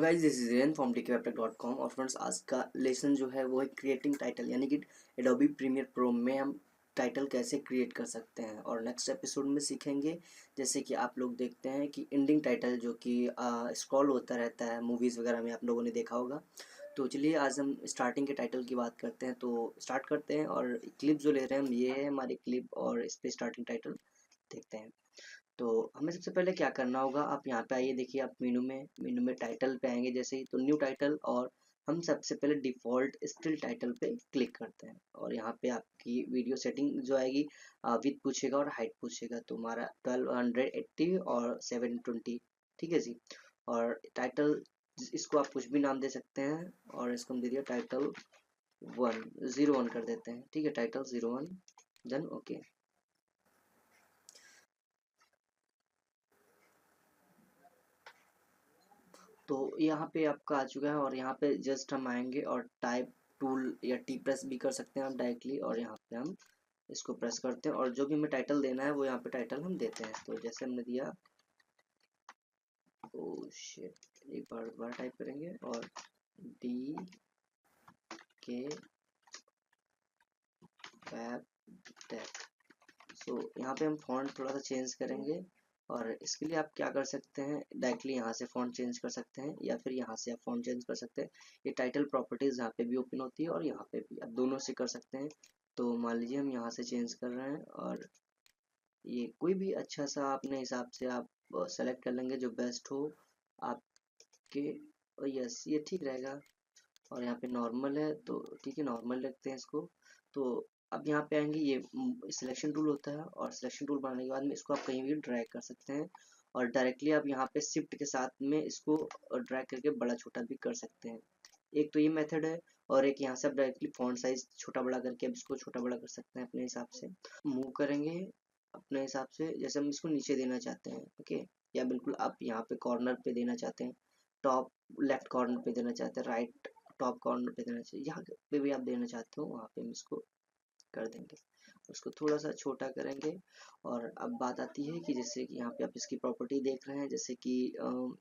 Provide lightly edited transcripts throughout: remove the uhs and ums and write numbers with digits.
Guys, this is rain from tkwebtech.com। और friends, आज का लेसन जो है वो है क्रिएटिंग टाइटल, यानी कि एडोबी प्रीमियर प्रो में हम टाइटल कैसे क्रिएट कर सकते हैं। और नेक्स्ट एपिसोड में सीखेंगे, जैसे कि आप लोग देखते हैं कि एंडिंग टाइटल जो कि स्क्रॉल होता रहता है मूवीज़ वगैरह में, आप लोगों ने देखा होगा। तो चलिए आज हम स्टार्टिंग के टाइटल की बात करते हैं। तो स्टार्ट करते हैं, और क्लिप जो ले रहे हैं हम, ये है हमारी क्लिप, और इस पर स्टार्टिंग टाइटल देखते हैं। तो हमें सबसे पहले क्या करना होगा, आप यहाँ पे आइए, देखिए आप मेनू में टाइटल पे आएंगे जैसे ही, तो न्यू टाइटल, और हम सबसे पहले डिफ़ॉल्ट स्टिल टाइटल पे क्लिक करते हैं। और यहाँ पे आपकी वीडियो सेटिंग जो आएगी, विथ पूछेगा और हाइट पूछेगा, तो हमारा 1280 और 720, ठीक है जी। और टाइटल, इसको आप कुछ भी नाम दे सकते हैं, और इसको हम दे दिया टाइटल 01 कर देते हैं, ठीक है, टाइटल 01, देन ओके। तो यहाँ पे आपका आ चुका है, और यहाँ पे जस्ट हम आएंगे और टाइप टूल या टी प्रेस भी कर सकते हैं हम डायरेक्टली, और यहाँ पे हम इसको प्रेस करते हैं, और जो भी हमें टाइटल देना है वो यहाँ पे टाइटल हम देते हैं। तो जैसे हमने दिया, ओ शिट, एक बार दोबारा टाइप करेंगे, और डी के फैब टेक। सो यहाँ पे हम फॉन्ट थोड़ा सा चेंज करेंगे, और इसके लिए आप क्या कर सकते हैं, डायरेक्टली यहाँ से फॉन्ट चेंज कर सकते हैं, या फिर यहाँ से आप फॉन्ट चेंज कर सकते हैं। ये टाइटल प्रॉपर्टीज यहाँ पे भी ओपन होती है, और यहाँ पे भी आप दोनों से कर सकते हैं। तो मान लीजिए हम यहाँ से चेंज कर रहे हैं, और ये कोई भी अच्छा सा अपने हिसाब से आप सेलेक्ट कर लेंगे जो बेस्ट हो आपके। और यस, ये ठीक रहेगा। और यहाँ पे नॉर्मल है, तो ठीक है, नॉर्मल रखते हैं इसको। तो अब यहाँ पे आएंगे, ये सिलेक्शन टूल होता है, और सिलेक्शन टूल बनाने के बाद में इसको आप कहीं भी ड्रैग कर सकते हैं, और डायरेक्टली आप यहाँ पे शिफ्ट के साथ में इसको ड्रैग करके बड़ा छोटा भी कर सकते हैं। एक तो ये मेथड है, और एक यहाँ से आप डायरेक्टली फॉन्ट साइज छोटा बड़ा करके अब इसको छोटा बड़ा कर सकते हैं अपने हिसाब से। मूव करेंगे अपने हिसाब से, जैसे हम इसको नीचे देना चाहते हैं, ओके, या बिल्कुल आप यहाँ पे कॉर्नर पे देना चाहते हैं, टॉप लेफ्ट कॉर्नर पे देना चाहते हैं, राइट टॉप कॉर्नर पे देना चाहिए, जहाँ पे भी आप देना चाहते हो वहाँ पे हम इसको कर देंगे। उसको थोड़ा सा छोटा करेंगे। और अब बात आती है कि जैसे कि यहाँ पे आप इसकी प्रॉपर्टी देख रहे हैं, जैसे कि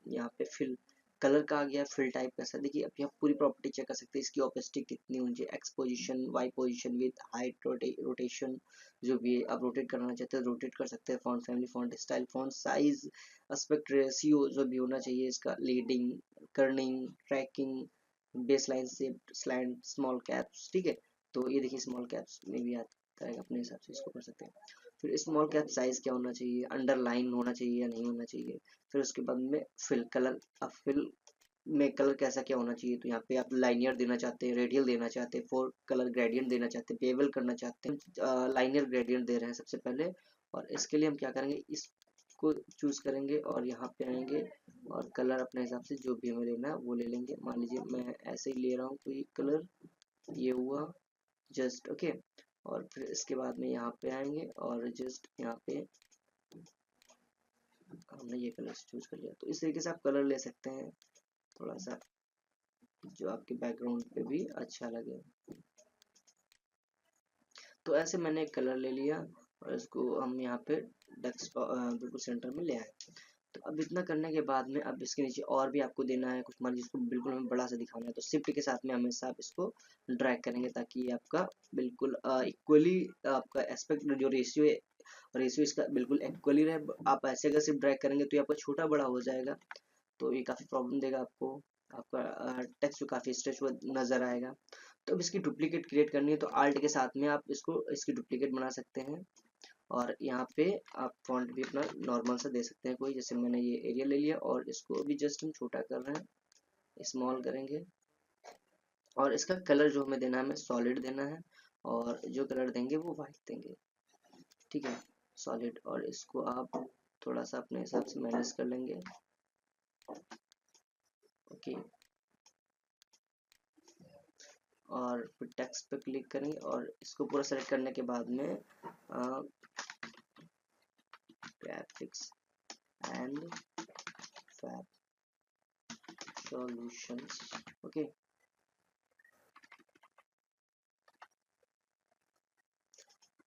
यहाँ पे फिल कलर का आ गया, फिल टाइप कैसा, देखिए अब यहाँ पूरी प्रॉपर्टी चेक कर सकते हैं, इसकी ऑपेसिटी कितनी होनी चाहिए, X position, Y position, width height, rotation, जो भी आप रोटेट करना चाहते हैं रोटेट कर सकते हैं, font family, font style, font size, aspect ratio जो भी होना चाहिए इसका, leading, kerning, tracking, baseline से स्लैंड, स्मॉल कैप्स, ठीक है। तो ये देखिए स्मॉल कैप्स में भी आता है, अपने हिसाब से इसको कर सकते हैं। फिर स्मॉल कैप साइज क्या होना चाहिए, अंडरलाइन होना चाहिए या नहीं होना चाहिए। फिर उसके बाद में फिल कलर, अब फिल में कलर कैसा क्या होना चाहिए, तो यहाँ पे आप लाइनियर देना चाहते हैं, रेडियल देना चाहते हैं, फोर कलर ग्रेडियंट देना चाहते हैं, बेवल करना चाहते हैं, लाइनियर ग्रेडियंट दे रहे हैं सबसे पहले। और इसके लिए हम क्या करेंगे, इसको चूज करेंगे, और यहाँ पे आएंगे, और कलर अपने हिसाब से जो भी हमें लेना है वो ले लेंगे। मान लीजिए मैं ऐसे ही ले रहा हूँ कोई कलर, ये हुआ जस्ट ओके। और फिर इसके बाद में यहाँ पे आएंगे, और जस्ट यहाँ पे हमने ये कलर चूज कर लिया। तो इस तरीके से आप कलर ले सकते हैं, थोड़ा सा जो आपके बैकग्राउंड पे भी अच्छा लगे। तो ऐसे मैंने एक कलर ले लिया, और इसको हम यहाँ पे डेस्कटॉप बिल्कुल सेंटर में ले आए। तो अब इतना करने के बाद में अब इसके नीचे और भी आपको देना है कुछ, मान जिसको बिल्कुल हमें बड़ा सा दिखाना है, तो शिफ्ट के साथ में हमेशा आप इसको ड्रैग करेंगे, ताकि ये आपका बिल्कुल इक्वली आपका एस्पेक्ट जो रेशियो इसका बिल्कुल इक्वली रहे। आप ऐसे अगर सिर्फ ड्रैग करेंगे तो ये आपका छोटा बड़ा हो जाएगा, तो ये काफ़ी प्रॉब्लम देगा आपको, आपका टेक्स्ट काफ़ी स्ट्रेच हुआ नज़र आएगा। तो अब इसकी डुप्लीकेट क्रिएट करनी है, तो आल्ट के साथ में आप इसकी डुप्लीकेट बना सकते हैं। और यहाँ पे आप फॉन्ट भी अपना नॉर्मल सा दे सकते हैं कोई, जैसे मैंने ये एरिया ले लिया, और इसको भी जस्ट हम छोटा कर रहे हैं, स्मॉल करेंगे। और इसका कलर जो हमें देना है, हमें सॉलिड देना है, और जो कलर देंगे वो वाइट देंगे, ठीक है, सॉलिड। और इसको आप थोड़ा सा अपने हिसाब से मैनेज कर लेंगे, ओके। और फिर टेक्स्ट पे क्लिक करेंगे, और इसको पूरा सेलेक्ट करने के बाद में graphics and fab solutions, okay.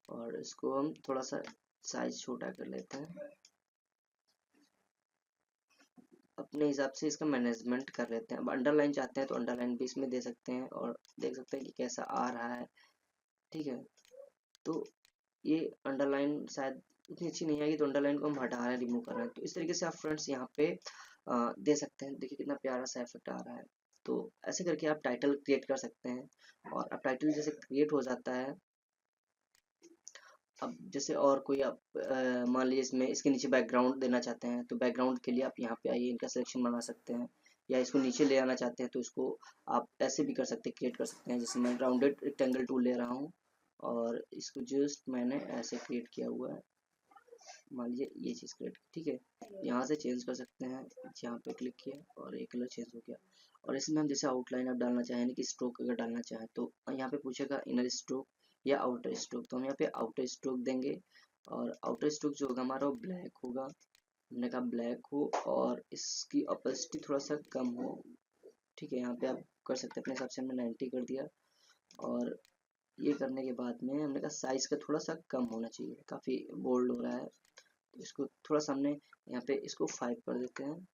और इसको हम थोड़ा सा साइज छोटा कर लेते हैं। अब अपने हिसाब से इसका मैनेजमेंट कर लेते हैं। अब अंडरलाइन चाहते हैं तो अंडरलाइन भी इसमें दे सकते हैं और देख सकते हैं कि कैसा आ रहा है। ठीक है, तो ये अंडरलाइन शायद उतनी अच्छी नहीं आएगी, तो अंडरलाइन को हम हटा रहे हैं, रिमूव कर रहे हैं। तो इस तरीके से आप फ्रेंड्स यहाँ पे दे सकते हैं। देखिए कितना प्यारा सा इफेक्ट आ रहा है। तो ऐसे करके आप टाइटल क्रिएट कर सकते हैं। और अब टाइटल जैसे क्रिएट हो जाता है, अब जैसे और कोई आप मान लीजिए इसमें इसके नीचे बैकग्राउंड देना चाहते हैं, तो बैकग्राउंड के लिए आप यहाँ पे आइए, इनका सिलेक्शन बना सकते हैं। या इसको नीचे ले आना चाहते हैं तो इसको आप ऐसे भी कर सकते हैं, क्रिएट कर सकते हैं। जैसे मैं राउंडेड रेक्टेंगल टूल ले रहा हूँ और इसको जस्ट मैंने ऐसे क्रिएट किया हुआ है। मान लीजिए ये चीज़ क्रिएट, ठीक है। यहाँ से चेंज कर सकते हैं, यहाँ पे क्लिक किया और ये कलर चेंज हो गया। और इसमें हम जैसे आउटलाइन आप डालना चाहें कि स्ट्रोक अगर डालना चाहें तो यहाँ पे पूछेगा इनर स्ट्रोक या आउटर स्ट्रोक, तो हम यहाँ पे आउटर स्ट्रोक देंगे। और आउटर स्ट्रोक जो होगा हमारा वो ब्लैक होगा, हमने कहा ब्लैक हो और इसकी ऑपेसिटी थोड़ा सा कम हो। ठीक है, यहाँ पे आप कर सकते हैं अपने हिसाब से, हमने 90 कर दिया। और ये करने के बाद में हमने कहा साइज का थोड़ा सा कम होना चाहिए, काफ़ी बोल्ड हो रहा है, तो इसको थोड़ा सा हमने यहाँ पे इसको 5 कर देते हैं।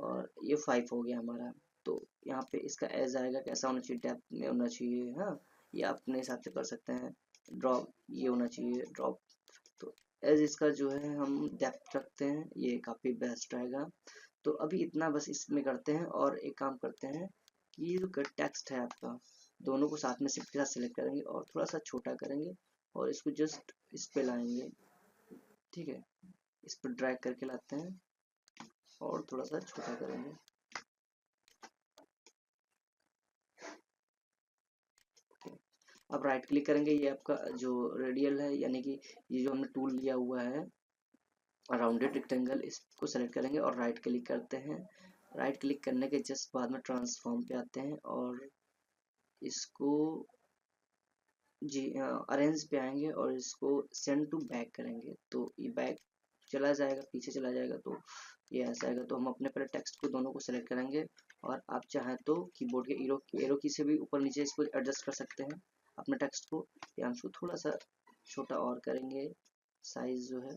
और ये 5 हो गया हमारा। तो यहाँ पे इसका एज आएगा कैसा होना चाहिए, डेप्थ में होना चाहिए, हाँ, ये अपने हिसाब से कर सकते हैं। ड्रॉप ये होना चाहिए, ड्रॉप। तो एज इसका जो है हम डेप्थ रखते हैं, ये काफ़ी बेस्ट रहेगा। तो अभी इतना बस इसमें करते हैं। और एक काम करते हैं कि ये जो टेक्स्ट है आपका, दोनों को साथ में शिफ्ट के साथ सिलेक्ट करेंगे और थोड़ा सा छोटा करेंगे और इसको जस्ट इस पे लाएंगे। ठीक है, इस पर ड्रैग करके लाते हैं और थोड़ा सा छोटा करेंगे। अब राइट क्लिक करेंगे, ये आपका जो रेडियल है, यानी कि ये जो हमने टूल लिया हुआ है राउंडेड रेक्टेंगल, इसको सेलेक्ट करेंगे और राइट क्लिक करते हैं। राइट क्लिक करने के जस्ट बाद में ट्रांसफॉर्म पे आते हैं और इसको जी अरेंज पे आएंगे और इसको सेंड टू बैक करेंगे। तो ये बैक चला जाएगा, पीछे चला जाएगा, तो ये ऐसा आएगा। तो हम अपने पहले टेक्स्ट को दोनों को सेलेक्ट करेंगे और आप चाहें तो कीबोर्ड के एरो की से भी ऊपर नीचे इसको एडजस्ट कर सकते हैं अपने टेक्स्ट को, या हम इसको थोड़ा सा छोटा और करेंगे साइज जो है,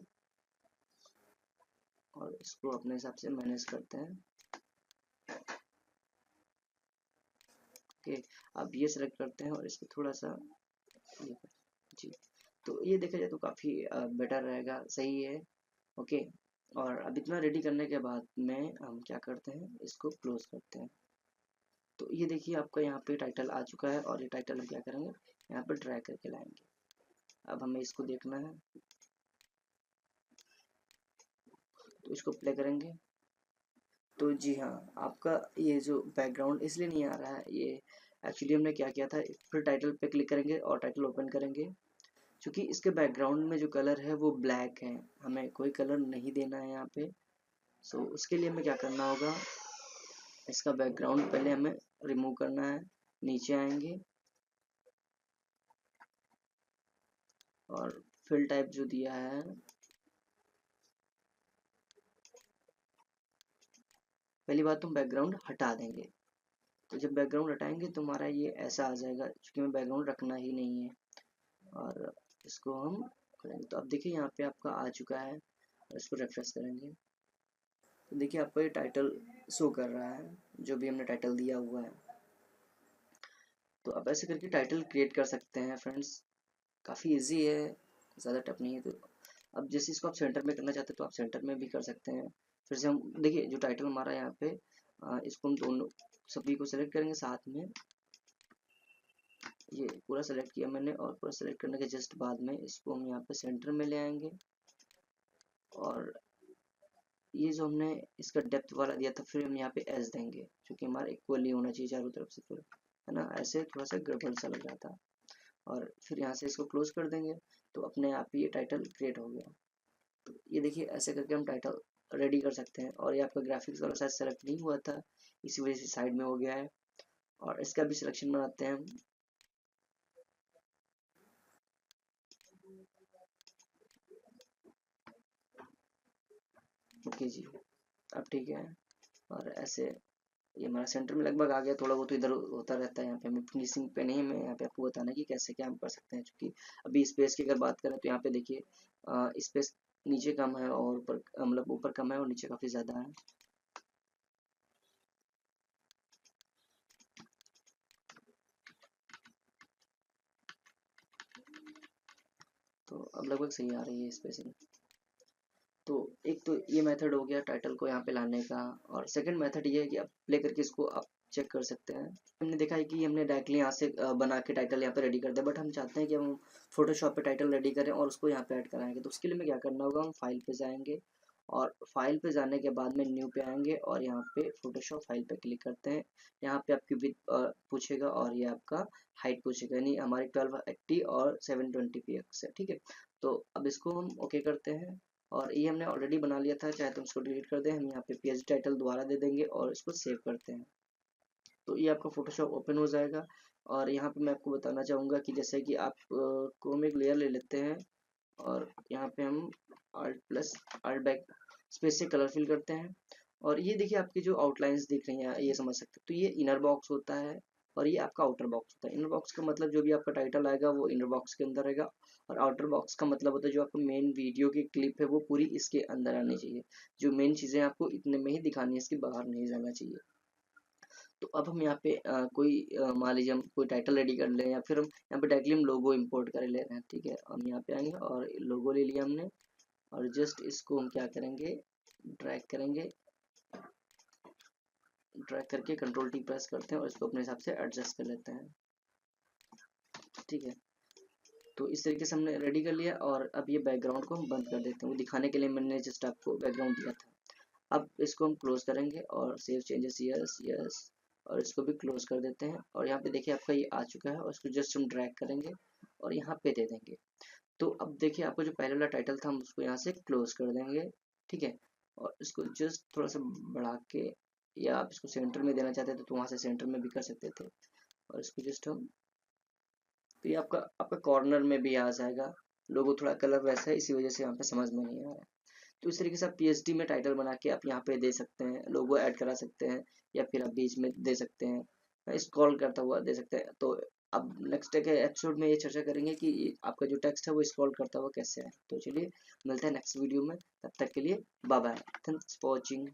और इसको अपने हिसाब से मैनेज करते हैं। ओके, अब ये सेलेक्ट करते हैं और इसको थोड़ा सा ये जी, तो ये देखा जाए तो काफ़ी बेटर रहेगा, सही है। ओके, और अब इतना रेडी करने के बाद में हम क्या करते हैं, इसको क्लोज करते हैं। तो ये देखिए आपका यहाँ पे टाइटल आ चुका है और ये टाइटल हम क्या करेंगे, यहाँ पे ड्रैग करके लाएंगे। अब हमें इसको देखना है, तो इसको प्ले करेंगे। तो जी हाँ, आपका ये जो बैकग्राउंड इसलिए नहीं आ रहा है, ये एक्चुअली हमने क्या किया था, फिर टाइटल पे क्लिक करेंगे और टाइटल ओपन करेंगे। क्योंकि इसके बैकग्राउंड में जो कलर है वो ब्लैक है, हमें कोई कलर नहीं देना है यहाँ पे। सो उसके लिए हमें क्या करना होगा, इसका बैकग्राउंड पहले हमें रिमूव करना है। नीचे आएंगे और फिल टाइप जो दिया है, पहली बात तो हम बैकग्राउंड हटा देंगे। तो जब बैकग्राउंड हटाएंगे तो हमारा ये ऐसा आ जाएगा, क्योंकि हमें बैकग्राउंड रखना ही नहीं है। और इसको हम करेंगे तो अब देखिए यहाँ पे आपका आ चुका है, और इसको रिफ्रेश करेंगे तो देखिए आपको ये टाइटल शो कर रहा है, जो भी हमने टाइटल दिया हुआ है। तो आप ऐसे करके टाइटल क्रिएट कर सकते हैं फ्रेंड्स, काफ़ी इजी है, ज़्यादा टफ नहीं है। तो अब जैसे इसको आप सेंटर में करना चाहते हैं तो आप सेंटर में भी कर सकते हैं। फिर से हम देखिए जो टाइटल हमारा यहाँ पे इसको हम दोनों सभी को सेलेक्ट करेंगे साथ में। ये पूरा सेलेक्ट किया मैंने, और पूरा सेलेक्ट करने के जस्ट बाद में इसको हम यहाँ पे सेंटर में ले आएंगे। और ये जो हमने इसका डेप्थ वाला दिया था, फिर हम यहाँ पे एस देंगे, क्योंकि हमारा इक्वली होना चाहिए चारों तरफ से, फिर है ना, ऐसे थोड़ा सा गड़बड़ सा लग रहा था। और फिर यहाँ से इसको क्लोज कर देंगे, तो अपने आप ही ये टाइटल क्रिएट हो गया। तो ये देखिए ऐसे करके हम टाइटल रेडी कर सकते हैं। और ये आपका ग्राफिक्स वाला शायद सेलेक्ट नहीं हुआ था, इसी वजह से साइड में हो गया है। और इसका भी सिलेक्शन बनाते हैं हम। ओके जी, अब ठीक है। और ऐसे ये हमारा सेंटर में लगभग आ गया। थोड़ा बहुत तो इधर होता रहता है, यहाँ पे हमें फिनिशिंग पे नहीं, मैं यहाँ पे आपको बताना कि कैसे क्या हम कर सकते हैं। क्योंकि अभी स्पेस की अगर बात करें तो यहाँ पे देखिए स्पेस नीचे कम है और ऊपर मतलब ऊपर कम है और नीचे काफ़ी ज़्यादा है। तो अब लगभग सही आ रही है स्पेसिंग। तो एक तो ये मेथड हो गया टाइटल को यहाँ पे लाने का, और सेकंड मेथड ये है कि आप प्ले करके इसको आप चेक कर सकते हैं। हमने देखा है कि हमने डायरेक्टली यहाँ से बना के टाइटल यहाँ पे रेडी कर दिया, बट हम चाहते हैं कि हम फोटोशॉप पे टाइटल रेडी करें और उसको यहाँ पे ऐड कराएंगे। तो उसके लिए हमें क्या करना होगा, हम फाइल पे जाएंगे और फाइल पे जाने के बाद में न्यू पे आएंगे और यहाँ पे फोटोशॉप फाइल पे क्लिक करते हैं। यहाँ पे आपकी विड्थ पूछेगा और ये आपका हाइट पूछेगा, यानी हमारी 1280 और 720px है, ठीक है। तो अब इसको हम ओके करते हैं, और ये हमने ऑलरेडी बना लिया था, चाहे तो इसको डिलीट कर दें। हम यहाँ पे पीएचडी टाइटल दोबारा दे देंगे और इसको सेव करते हैं। तो ये आपका फोटोशॉप ओपन हो जाएगा। और यहाँ पे मैं आपको बताना चाहूँगा कि जैसे कि आप क्रोम एक लेयर ले लेते हैं और यहाँ पे हम alt बैक स्पेस से कलर फिल करते हैं, और ये देखिए आपकी जो आउटलाइंस दिख रही हैं ये समझ सकते हैं। तो ये इनर बॉक्स होता है और ये आपका आउटर बॉक्स होता है। इनर बॉक्स का मतलब जो भी आपका टाइटल आएगा वो इनर बॉक्स के अंदर रहेगा, और आउटर बॉक्स का मतलब होता है जो आपका मेन वीडियो की क्लिप है वो पूरी इसके अंदर आनी चाहिए। जो मेन चीज़ें आपको इतने में ही दिखानी है, इसके बाहर नहीं जाना चाहिए। तो अब हम यहाँ पे मान लीजिए हम कोई टाइटल रेडी कर लें, या फिर हम यहाँ पे डायरेक्टली हम लोगो इंपोर्ट कर ले रहे हैं, ठीक है। हम यहाँ पे आएंगे और लोगो ले लिया हमने, और जस्ट इसको हम क्या करेंगे, ड्रैग करेंगे, ड्रैग करके कंट्रोल टी प्रेस करते हैं और इसको अपने हिसाब से एडजस्ट कर लेते हैं, ठीक है। तो इस तरीके से हमने रेडी कर लिया, और अब ये बैकग्राउंड को हम बंद कर देते हैं, वो दिखाने के लिए मैंने जस्ट आपको बैकग्राउंड दिया था। अब इसको हम क्लोज करेंगे और सेव चेंजेस, यस यस, और इसको भी क्लोज कर देते हैं। और यहाँ पे देखिए आपका ये आ चुका है, और इसको जस्ट हम ड्रैग करेंगे और यहाँ पे दे देंगे। तो अब देखिए आपको जो पहले वाला टाइटल था हम उसको यहाँ से क्लोज कर देंगे, ठीक है। और इसको जस्ट थोड़ा सा बढ़ा के, या आप इसको सेंटर में देना चाहते थे तो वहाँ से सेंटर में भी कर सकते थे, और इसको जस्ट हम, तो ये आपका आपका कॉर्नर में भी आ जाएगा। लोगो थोड़ा कलर वैसा है, इसी वजह से यहाँ पे समझ में नहीं आ रहा है। तो इस तरीके से आप पीएचडी में टाइटल बना के आप यहाँ पे दे सकते हैं, लोगो ऐड करा सकते हैं, या फिर आप बीच में दे सकते हैं, स्क्रॉल करता हुआ दे सकते हैं। तो अब नेक्स्ट के एपिसोड में ये चर्चा करेंगे कि आपका जो टेक्स्ट है वो स्क्रॉल करता हुआ कैसे है। तो चलिए मिलते हैं नेक्स्ट वीडियो में, तब तक के लिए bye bye, thanks for watching.